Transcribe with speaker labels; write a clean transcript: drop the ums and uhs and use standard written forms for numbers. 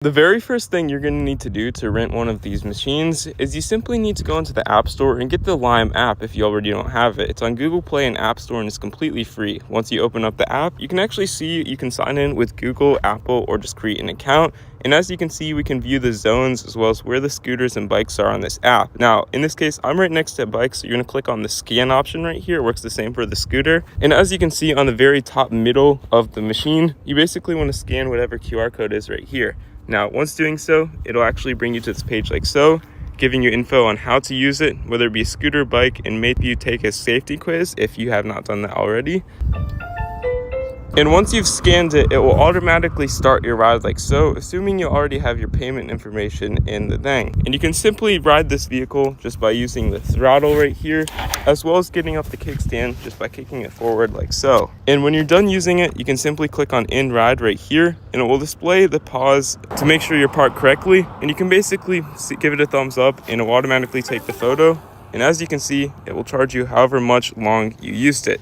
Speaker 1: The very first thing you're going to need to do to rent one of these machines is you simply need to go into the App Store and get the Lime app if you already don't have it. It's on Google Play and App Store and it's completely free. Once you open up the app, you can actually see you can sign in with Google, Apple, or just create an account. And as you can see, we can view the zones as well as where the scooters and bikes are on this app. Now, in this case, I'm right next to a bike, so you're going to click on the scan option right here. It works the same for the scooter. And as you can see on the very top middle of the machine, you basically want to scan whatever QR code is right here. Now, once doing so, it'll actually bring you to this page like so, giving you info on how to use it, whether it be a scooter, bike, and maybe you take a safety quiz if you have not done that already. And once you've scanned it, it will automatically start your ride like so, assuming you already have your payment information in the thing. And you can simply ride this vehicle just by using the throttle right here, as well as getting up the kickstand just by kicking it forward like so. And when you're done using it, you can simply click on End Ride right here, and it will display the pause to make sure you're parked correctly. And you can basically give it a thumbs up, and it will automatically take the photo. And as you can see, it will charge you however much long you used it.